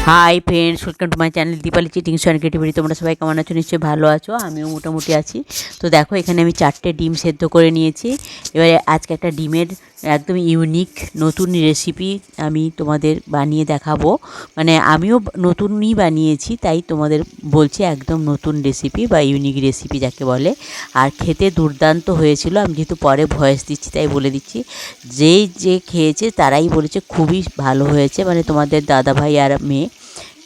Hi friends, welcome to my channel Dipali cheating and creativity. তোমরা সবাই কেমন আছো? নিশ্চয়ই ভালো আছো, আমিও মোটামুটি আছি। তো দেখো, এখানে আমি 4টে ডিম সেদ্ধ করে নিয়েছি। এবারে আজকে একটা ডিমের একদম ইউনিক নতুন রেসিপি আমি তোমাদের বানিয়ে দেখাবো। মানে আমিও নতুনই বানিয়েছি, তাই তোমাদের বলছি একদম নতুন রেসিপি বা ইউনিক রেসিপি যাকে বলে। আর খেতে দুর্দান্ত হয়েছিল। আমি যেহেতু পরে ভয়েস দিচ্ছি তাই বলে দিচ্ছি, যে খেয়েছে তারাই বলেছে খুবই ভালো হয়েছে, মানে তোমাদের দাদাভাই আর মেয়ে।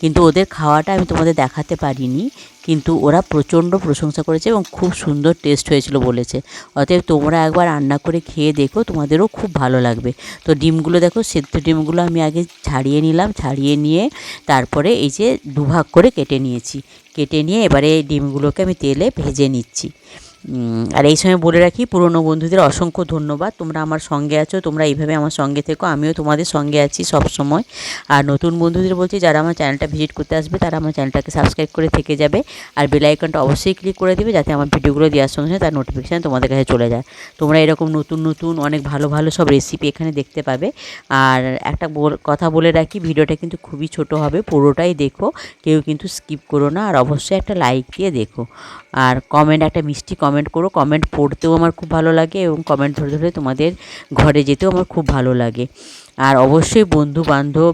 কিন্তু ওদের খাওয়াটা আমি তোমাদের দেখাতে পারিনি, কিন্তু ওরা প্রচণ্ড প্রশংসা করেছে এবং খুব সুন্দর টেস্ট হয়েছিল বলেছে। অতএব তোমরা একবার রান্না করে খেয়ে দেখো, তোমাদেরও খুব ভালো লাগবে। তো ডিমগুলো দেখো, সেদ্ধ ডিমগুলো আমি আগে ছাড়িয়ে নিলাম, ছাড়িয়ে নিয়ে তারপরে এই যে দুভাগ করে কেটে নিয়েছি। কেটে নিয়ে এবারে এই ডিমগুলোকে আমি তেলে ভেজে নিচ্ছি। আর এই সময় বলে রাখি, পুরনো বন্ধুদের অসংখ্য ধন্যবাদ, তোমরা আমার সঙ্গে আছো, তোমরা এইভাবে আমার সঙ্গে থেকো, আমিও তোমাদের সঙ্গে আছি সব সময়। আর নতুন বন্ধুদের বলছি, যারা আমার চ্যানেলটা ভিজিট করতে আসবে তারা আমার চ্যানেলটাকে সাবস্ক্রাইব করে থেকে যাবে, আর বেল আইকনটা অবশ্যই ক্লিক করে দেবে, যাতে আমার ভিডিওগুলো দেওয়ার সঙ্গে সঙ্গে তার নোটিফিকেশান তোমাদের কাছে চলে যায়। তোমরা এরকম নতুন নতুন অনেক ভালো ভালো সব রেসিপি এখানে দেখতে পাবে। আর একটা কথা বলে রাখি, ভিডিওটা কিন্তু খুবই ছোট হবে, পুরোটাই দেখো, কেউ কিন্তু স্কিপ করো না। আর অবশ্যই একটা লাইক দিয়ে দেখো, আর কমেন্ট, একটা মিষ্টি কমেন্ট করো। কমেন্ট পড়তেও আমার খুব ভালো লাগে এবং কমেন্ট ধরে ধরে তোমাদের ঘরে যেতেও আমার খুব ভালো লাগে। আর অবশ্যই বন্ধু বান্ধব,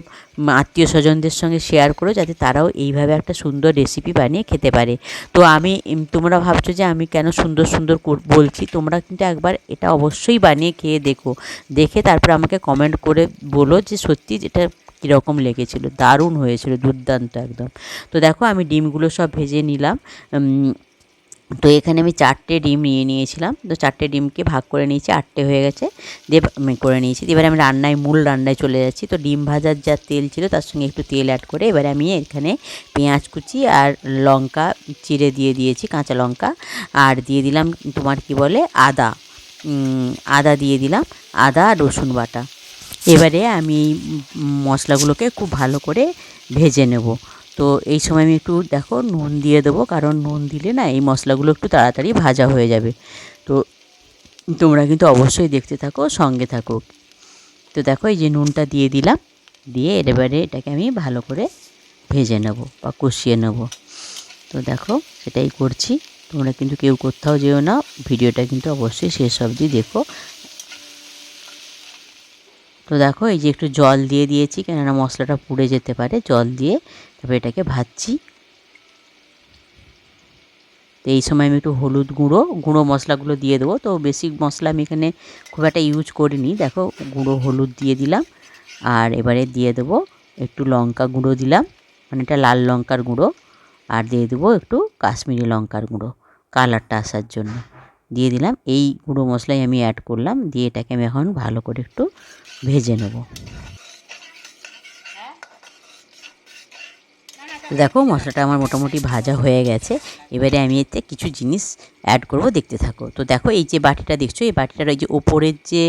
আত্মীয় স্বজনদের সঙ্গে শেয়ার করো, যাতে তারাও এইভাবে একটা সুন্দর রেসিপি বানিয়ে খেতে পারে। তো আমি, তোমরা ভাবছো যে আমি কেন সুন্দর সুন্দর বলছি, তোমরা কিন্তু একবার এটা অবশ্যই বানিয়ে খেয়ে দেখো, দেখে তারপর আমাকে কমেন্ট করে বলো যে সত্যি এটা কীরকম লেগেছিলো। দারুণ হয়েছিল, দুর্দান্ত একদম। তো দেখো, আমি ডিমগুলো সব ভেজে নিলাম। তো এখানে আমি 4টে ডিম নিয়ে নিয়েছিলাম। তো 4টে ডিমকে ভাগ করে নিয়েছি, 8টে হয়ে গেছে, দিয়ে করে নিয়েছি। এবারে আমি মূল রান্নায় চলে যাচ্ছি। তো ডিম ভাজার যা তেল ছিল তার সঙ্গে একটু তেল অ্যাড করে এবারে আমি এখানে পেঁয়াজ কুচি আর লঙ্কা চিড়ে দিয়ে দিয়েছি, কাঁচা লঙ্কা। আর দিয়ে দিলাম তোমার কি বলে আদা, আদা দিয়ে দিলাম, আদা রসুন বাটা। এবারে আমি মশলাগুলোকে খুব ভালো করে ভেজে নেব। তো এই সময় আমি একটু দেখো নুন দিয়ে দেবো, কারণ নুন দিলে না এই মশলাগুলো একটু তাড়াতাড়ি ভাজা হয়ে যাবে। তো তোমরা কিন্তু অবশ্যই দেখতে থাকো, সঙ্গে থাকো। তো দেখো, এই যে নুনটা দিয়ে দিলাম, দিয়ে এবারে এটাকে আমি ভালো করে ভেজে নেব বা কষিয়ে নেব। তো দেখো, সেটাই করছি। তোমরা কিন্তু কেউ কোথাও যেও না, ভিডিওটা কিন্তু অবশ্যই শেষ অবধি দেখো। তো দেখো, এই যে একটু জল দিয়ে দিয়েছি, কেননা মশলাটা পুড়ে যেতে পারে, জল দিয়ে তারপরে এটাকে ভাজছি। তো এই সময় আমি একটু হলুদ গুঁড়ো মশলাগুলো দিয়ে দেবো। তো বেশি মশলা আমি এখানে খুব একটা ইউজ করিনি। দেখো, হলুদ দিয়ে দিলাম, আর এবারে দিয়ে দেবো একটু লঙ্কা গুঁড়ো দিলাম, মানে এটা লাল লঙ্কার গুঁড়ো। আর দিয়ে দেবো একটু কাশ্মীরি লঙ্কার গুঁড়ো, কালারটা আসার জন্য দিয়ে দিলাম। এই গুঁড়ো মশলাই আমি অ্যাড করলাম, দিয়ে এটাকে আমি এখন ভালো করে একটু ভেজে নেব। দেখো, মশলাটা আমার মোটামুটি ভাজা হয়ে গেছে। এবারে আমি এতে কিছু জিনিস অ্যাড করব, দেখতে থাকো। তো দেখো, এই যে বাটিটা দেখছো, এই বাটিটার ওই যে ওপরের যে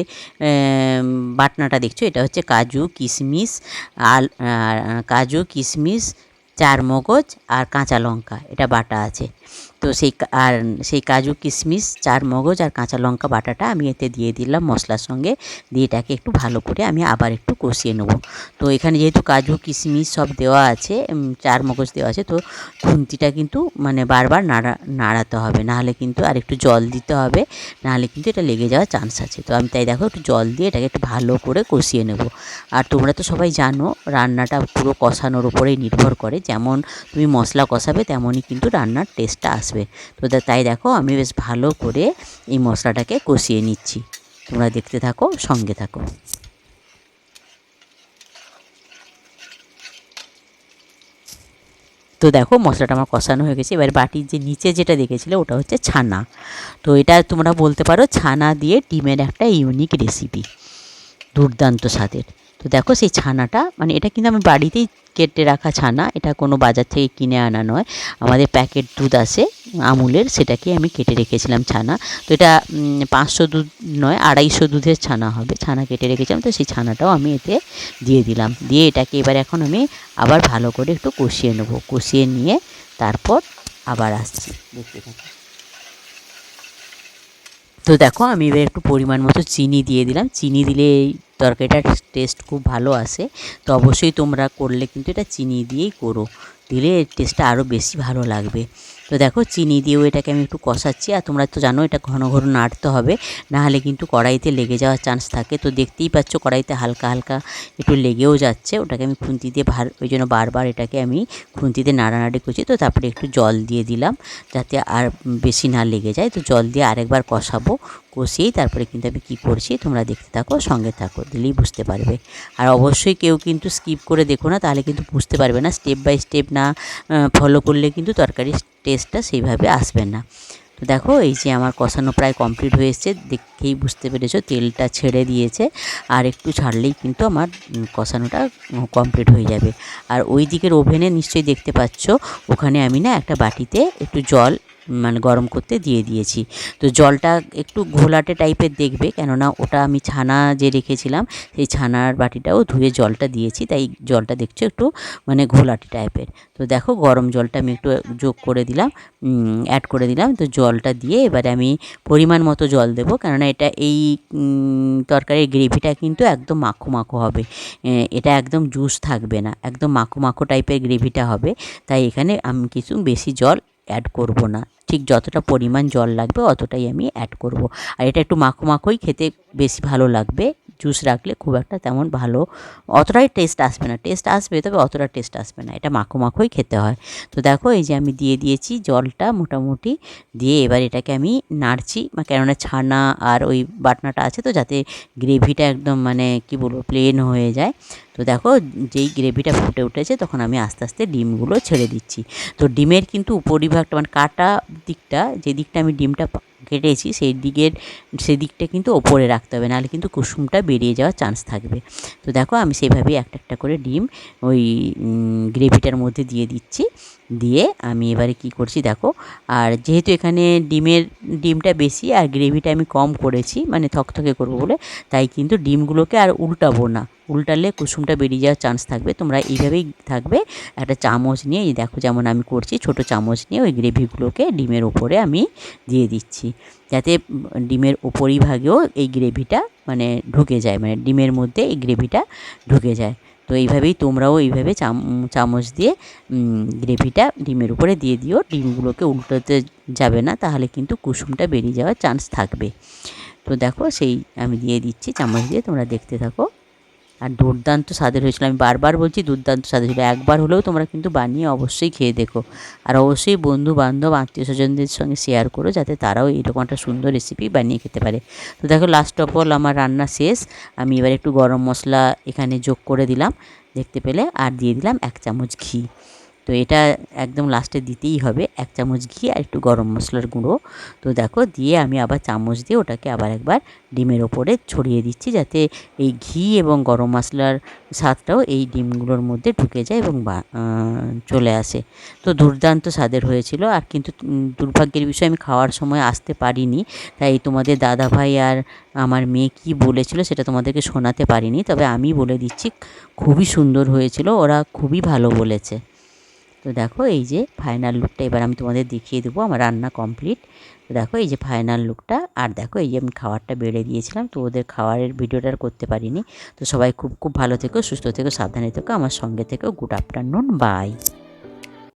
বাটনাটা দেখছো, এটা হচ্ছে কাজু কিশমিশ, কাজু কিশমিশ, চারমগজ আর কাঁচা লঙ্কা, এটা বাটা আছে। তো সেই কাজু কিশমিশ, চারমগজ আর কাঁচা লঙ্কা বাটাটা আমি এতে দিয়ে দিলাম মশলার সঙ্গে, দিয়ে এটাকে একটু ভালো করে আমি আবার একটু কষিয়ে নেব। তো এখানে যেহেতু কাজু কিশমিশ সব দেওয়া আছে, চারমগজ দেওয়া আছে, তো খুন্তিটা কিন্তু মানে বারবার নাড়াতে হবে, নাহলে কিন্তু আর একটু জল দিতে হবে, নাহলে কিন্তু এটা লেগে যাওয়ার চান্স আছে। তো আমি তাই দেখো একটু জল দিয়ে এটাকে একটু ভালো করে কষিয়ে নেব। আর তোমরা তো সবাই জানো, রান্নাটা পুরো কষানোর উপরেই নির্ভর করে, যেমন তুমি মশলা কষাবে তেমনই কিন্তু রান্নার টেস্টটা আসবে। তো তাই দেখো, আমি বেশ ভালো করে এই মশলাটাকে কষিয়ে নিচ্ছি। তোমরা দেখতে থাকো, সঙ্গে থাকো। তো দেখো, মশলাটা আমার কষানো হয়ে গেছে। এবার বাটির যে নিচে যেটা দেখেছিলে ওটা হচ্ছে ছানা। তো এটা তোমরা বলতে পারো ছানা দিয়ে ডিমের একটা ইউনিক রেসিপি, দুর্দান্ত স্বাদের। তো দেখো, সেই ছানাটা, মানে এটা কিন্তু আমি বাড়িতেই কেটে রাখা ছানা, এটা কোনো বাজার থেকে কিনে আনা নয়, আমাদের প্যাকেট দুধ আসে আমুলের, সেটাকে আমি কেটে রেখেছিলাম ছানা। তো এটা 500 দুধ নয়, 250 দুধের ছানা হবে, ছানা কেটে রেখেছিলাম। তো সেই ছানাটাও আমি এতে দিয়ে দিলাম, দিয়ে এটাকে এবার এখন আমি আবার ভালো করে একটু কষিয়ে নেব। কষিয়ে নিয়ে তারপর আবার আসছি, দেখতে থাকি। তো দেখো, আমি এবার একটু পরিমাণ মতো চিনি দিয়ে দিলাম। চিনি দিলে তরকারিটার টেস্ট খুব ভালো আসে। তো অবশ্যই তোমরা করলে কিন্তু এটা চিনি দিয়েই করো, দিলে টেস্টটা আরও বেশি ভালো লাগবে। তো দেখো চিনি দিয়েও এটাকে আমি একটু কষাচ্ছি। আর তোমরা তো জানো এটা ঘন ঘন নাড়তে হবে, নাহলে কিন্তু কড়াইতে লেগে যাওয়ার চান্স থাকে। তো দেখতেই পাচ্ছ কড়াইতে হালকা হালকা একটু লেগেও যাচ্ছে, ওটাকে আমি খুন্তি দিয়ে ওই জন্য বারবার এটাকে আমি খুন্তিতে নাড়ানাড়ি করছি। তো তারপরে একটু জল দিয়ে দিলাম যাতে আর বেশি না লেগে যায়। তো জল দিয়ে আরেকবার কষাবো, কষিয়েই তারপরে কিন্তু আমি কী করছি তোমরা দেখতে থাকো, সঙ্গে থাকো, দিলেই বুঝতে পারবে। আর অবশ্যই কেউ কিন্তু স্কিপ করে দেখো না, তাহলে কিন্তু বুঝতে পারবে না। স্টেপ বাই স্টেপ না ফলো করলে কিন্তু তরকারির টেস্টটা সেইভাবে আসবে না। তো দেখো এই যে আমার কষানো প্রায় কমপ্লিট হয়ে এসছে, দেখেই বুঝতে পেরেছো তেলটা ছেড়ে দিয়েছে। আর একটু ছাড়লেই কিন্তু আমার কষানোটা কমপ্লিট হয়ে যাবে। আর ওই দিকের ওভেনে নিশ্চয়ই দেখতে পাচ্ছ ওখানে আমি না একটা বাটিতে একটু জল মানে গরম করতে দিয়ে দিয়েছি। তো জলটা একটু ঘোলাটে টাইপের দেখবে, কেননা ওটা আমি ছানা যে রেখেছিলাম সেই ছানার বাটিটাও ধুয়ে জলটা দিয়েছি, তাই জলটা দেখছো একটু মানে ঘোলাটে টাইপের। তো দেখো গরম জলটা আমি একটু যোগ করে দিলাম, অ্যাড করে দিলাম। তো জলটা দিয়ে এবারে আমি পরিমাণ মতো জল দেবো, কেননা এটা এই তরকারির গ্রেভিটা কিন্তু একদম মাখো মাখো হবে, এটা একদম জুস থাকবে না, একদম মাখো মাখো টাইপের গ্রেভিটা হবে। তাই এখানে আমি কিছু বেশি জল অ্যাড করব না, ঠিক যতটা পরিমাণ জল লাগবে অতটাই আমি অ্যাড করব। আর এটা একটু মাখো মাখোই খেতে বেশি ভালো লাগবে, জুস রাখলে খুব একটা তেমন ভালো অতটাই টেস্ট আসবে না, টেস্ট আসবে তবে অতটা টেস্ট আসবে না, এটা মাখো মাখোই খেতে হয়। তো দেখো এই যে আমি দিয়ে দিয়েছি জলটা মোটামুটি, দিয়ে এবার এটাকে আমি নাড়ছি, কেননা ছানা আর ওই বাটনাটা আছে, তো যাতে গ্রেভিটা একদম মানে কি বলবো প্লেন হয়ে যায়। তো দেখো যেই গ্রেভিটা ফুটে উঠেছে তখন আমি আস্তে আস্তে ডিমগুলো ছেড়ে দিচ্ছি। তো ডিমের কিন্তু উপরিভাগটা মানে কাটা দিকটা, যে দিকটা আমি ডিমটা কেটেছি সেই দিকটা কিন্তু ওপরে রাখতে হবে, নাহলে কিন্তু কুসুমটা বেরিয়ে যাওয়ার চান্স থাকবে। তো দেখো আমি সেইভাবেই একটা একটা করে ডিম ওই গ্রেভিটার মধ্যে দিয়ে দিচ্ছি, দিয়ে আমি এবারে কি করছি দেখো। আর যেহেতু এখানে ডিমটা বেশি আর গ্রেভিটা আমি কম করেছি মানে থকথকে করবো বলে, তাই কিন্তু ডিমগুলোকে আর উল্টাবো না, উল্টালে কুসুমটা বেরিয়ে যাওয়ার চান্স থাকবে। তোমরা এইভাবেই থাকবে, একটা চামচ নিয়ে এই দেখো যেমন আমি করছি, ছোট চামচ নিয়ে ওই গ্রেভিগুলোকে ডিমের ওপরে আমি দিয়ে দিচ্ছি, যাতে ডিমের উপরিভাগেও এই গ্রেভিটা মানে ঢুকে যায়, মানে ডিমের মধ্যে এই গ্রেভিটা ঢুকে যায়। তো এইভাবেই তোমরাও এইভাবে চামচ দিয়ে গ্রেভিটা ডিমের উপরে দিয়ে দিও, ডিমগুলোকে উল্টোতে যাবে না, তাহলে কিন্তু কুসুমটা বেরিয়ে যাওয়ার চান্স থাকবে। তো দেখো সেই আমি দিয়ে দিচ্ছি চামচ দিয়ে, তোমরা দেখতে থাকো। আর দুর্দান্ত স্বাদের হয়েছিল, আমি বারবার বলছি দুর্দান্ত স্বাদের হয়েছিল, একবার হলেও তোমরা কিন্তু বানিয়ে অবশ্যই খেয়ে দেখো। আর অবশ্যই বন্ধু বান্ধব আত্মীয় স্বজনদের সঙ্গে শেয়ার করো, যাতে তারাও এরকম একটা সুন্দর রেসিপি বানিয়ে খেতে পারে। তো দেখো লাস্ট অফ অল আমার রান্না শেষ, আমি এবার একটু গরম মশলা এখানে যোগ করে দিলাম দেখতে পেলে, আর দিয়ে দিলাম 1 চামচ ঘি। তো এটা একদম লাস্টে দিতেই হবে, 1 চামচ ঘি আর একটু গরম মশলার গুঁড়ো। তো দেখো দিয়ে আমি আবার চামচ দিয়ে ওটাকে আবার একবার ডিমের ওপরে ছড়িয়ে দিচ্ছি, যাতে এই ঘি এবং গরম মশলার স্বাদটাও এই ডিমগুলোর মধ্যে ঢুকে যায় এবং চলে আসে। তো দুর্দান্ত স্বাদের হয়েছিল। আর কিন্তু দুর্ভাগ্যের বিষয় আমি খাওয়ার সময় আসতে পারিনি, তাই তোমাদের দাদাভাই আর আমার মেয়ে কী বলেছিল সেটা তোমাদেরকে শোনাতে পারিনি, তবে আমি বলে দিচ্ছি খুবই সুন্দর হয়েছিল, ওরা খুবই ভালো বলেছে। তো দেখো এই যে ফাইনাল লুকটা এবার আমি তোমাদের দেখিয়ে দেবো, আমার রান্না কমপ্লিট। তো দেখো এই যে ফাইনাল লুকটা, আর দেখো এই যে আমি খাবারটা বেড়ে দিয়েছিলাম, তো ওদের খাবারের ভিডিওটা আর করতে পারিনি। তো সবাই খুব খুব ভালো থেকো, সুস্থ থেকো, সাবধানে থেকো, আমার সঙ্গে থেকো। Good afternoon, by.